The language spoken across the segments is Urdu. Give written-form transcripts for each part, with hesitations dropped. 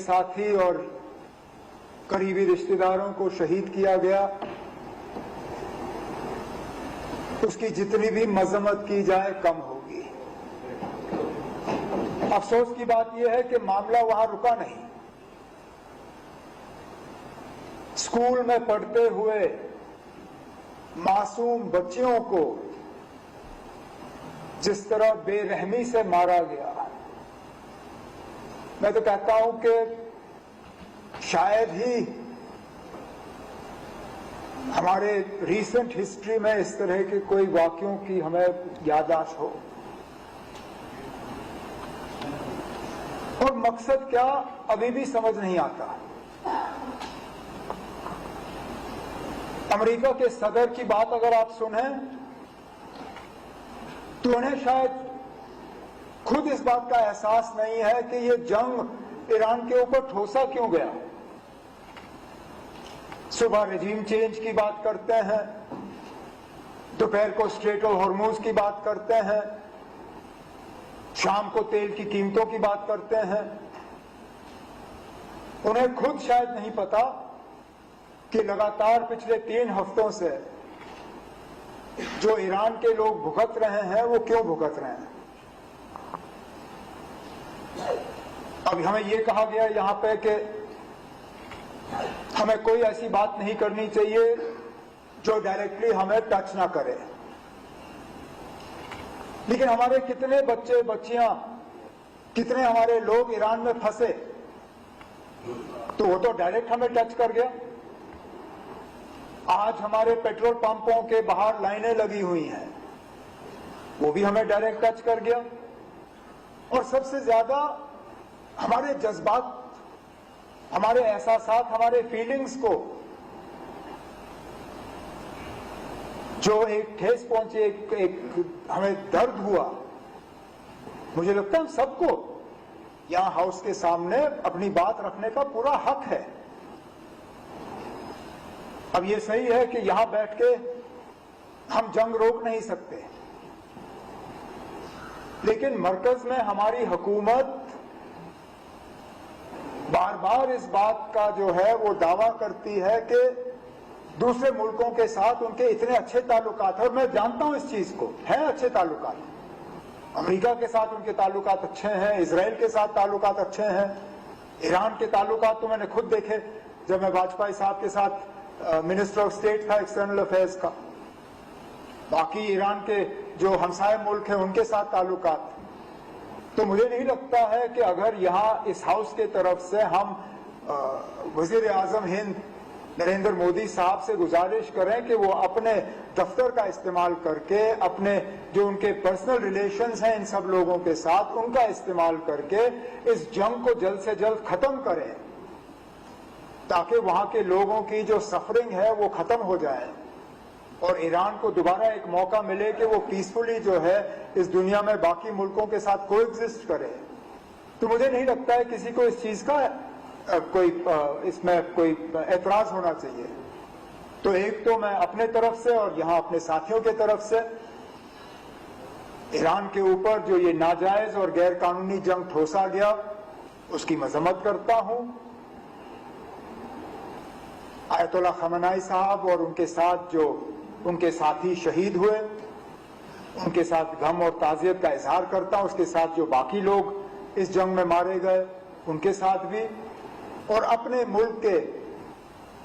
ساتھی اور قریبی رشتہ داروں کو شہید کیا گیا، اس کی جتنی بھی مذمت کی جائے کم ہوگی۔ افسوس کی بات یہ ہے کہ معاملہ وہاں رکا نہیں۔ اسکول میں پڑھتے ہوئے معصوم بچیوں کو جس طرح بے رحمی سے مارا گیا، میں تو کہتا ہوں کہ شاید ہی ہمارے ریسنٹ ہسٹری میں اس طرح کے کوئی واقعوں کی ہمیں یادداشت ہو۔ اور مقصد کیا ابھی بھی سمجھ نہیں آتا۔ امریکہ کے صدر کی بات اگر آپ سنیں تو انہیں شاید خود اس بات کا احساس نہیں ہے کہ یہ جنگ ایران کے اوپر ٹھوسا کیوں گیا۔ صبح رجیم چینج کی بات کرتے ہیں، دوپہر کو اسٹریٹ آف ہرموز کی بات کرتے ہیں، شام کو تیل کی قیمتوں کی بات کرتے ہیں۔ انہیں خود شاید نہیں پتا کہ لگاتار پچھلے 3 ہفتوں سے جو ایران کے لوگ بھگت رہے ہیں وہ کیوں بھگت رہے ہیں۔ اب ہمیں یہ کہا گیا یہاں پہ کہ ہمیں کوئی ایسی بات نہیں کرنی چاہیے جو ڈائریکٹلی ہمیں ٹچ نہ کرے، لیکن ہمارے کتنے بچے بچیاں، کتنے ہمارے لوگ ایران میں پھنسے تو وہ تو ڈائریکٹ ہمیں ٹچ کر گیا۔ آج ہمارے پیٹرول پمپوں کے باہر لائنیں لگی ہوئی ہیں، وہ بھی ہمیں ڈائریکٹ ٹچ کر گیا۔ اور سب سے زیادہ ہمارے جذبات، ہمارے احساسات، ہمارے فیلنگز کو جو ایک ٹھیس پہنچی، ایک ہمیں درد ہوا، مجھے لگتا ہے ہم سب کو یہاں ہاؤس کے سامنے اپنی بات رکھنے کا پورا حق ہے۔ اب یہ صحیح ہے کہ یہاں بیٹھ کے ہم جنگ روک نہیں سکتے، لیکن مرکز میں ہماری حکومت بار بار اس بات کا جو ہے وہ دعویٰ کرتی ہے کہ دوسرے ملکوں کے ساتھ ان کے اتنے اچھے تعلقات ہیں، اور میں جانتا ہوں اس چیز کو، ہیں اچھے تعلقات، امریکہ کے ساتھ ان کے تعلقات اچھے ہیں، اسرائیل کے ساتھ تعلقات اچھے ہیں، ایران کے تعلقات تو میں نے خود دیکھے جب میں واجپئی صاحب کے ساتھ منسٹر آف اسٹیٹ تھا ایکسٹرنل افیئرز کا۔ باقی ایران کے جو ہمسائے ملک ہیں ان کے ساتھ تعلقات۔ تو مجھے نہیں لگتا ہے کہ اگر یہاں اس ہاؤس کے طرف سے ہم وزیر اعظم ہند نریندر مودی صاحب سے گزارش کریں کہ وہ اپنے دفتر کا استعمال کر کے، اپنے جو ان کے پرسنل ریلیشنز ہیں ان سب لوگوں کے ساتھ، ان کا استعمال کر کے اس جنگ کو جلد سے جلد ختم کریں تاکہ وہاں کے لوگوں کی جو سفرنگ ہے وہ ختم ہو جائے اور ایران کو دوبارہ ایک موقع ملے کہ وہ پیسفلی جو ہے اس دنیا میں باقی ملکوں کے ساتھ کو ایگزسٹ کرے۔ تو مجھے نہیں لگتا ہے کسی کو اس چیز کا اس میں کوئی اعتراض ہونا چاہیے۔ تو ایک تو میں اپنے طرف سے اور یہاں اپنے ساتھیوں کے طرف سے ایران کے اوپر جو یہ ناجائز اور غیر قانونی جنگ ٹھوسا گیا اس کی مذمت کرتا ہوں۔ آیت اللہ خامنہئی صاحب اور ان کے ساتھ جو ان کے ساتھی شہید ہوئے ان کے ساتھ غم اور تعزیت کا اظہار کرتا ہوں، اس کے ساتھ جو باقی لوگ اس جنگ میں مارے گئے ان کے ساتھ بھی، اور اپنے ملک کے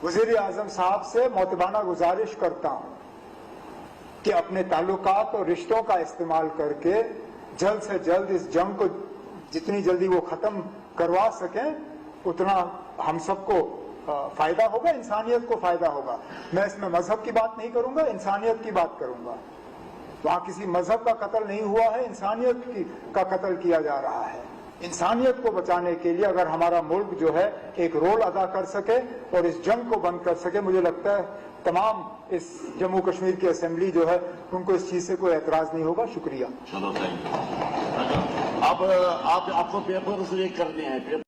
وزیر اعظم صاحب سے معتبانہ گزارش کرتا ہوں کہ اپنے تعلقات اور رشتوں کا استعمال کر کے جلد سے جلد اس جنگ کو جتنی جلدی وہ ختم کروا سکیں اتنا ہم سب کو فائدہ ہوگا، انسانیت کو فائدہ ہوگا۔ میں اس میں مذہب کی بات نہیں کروں گا، انسانیت کی بات کروں گا۔ وہاں کسی مذہب کا قتل نہیں ہوا ہے، انسانیت کا قتل کیا جا رہا ہے۔ انسانیت کو بچانے کے لیے اگر ہمارا ملک جو ہے ایک رول ادا کر سکے اور اس جنگ کو بند کر سکے، مجھے لگتا ہے تمام اس جموں کشمیر کی اسمبلی جو ہے ان کو اس چیز سے کوئی اعتراض نہیں ہوگا۔ شکریہ۔ چلو اب آپ کو پیپر کر دیا ہے۔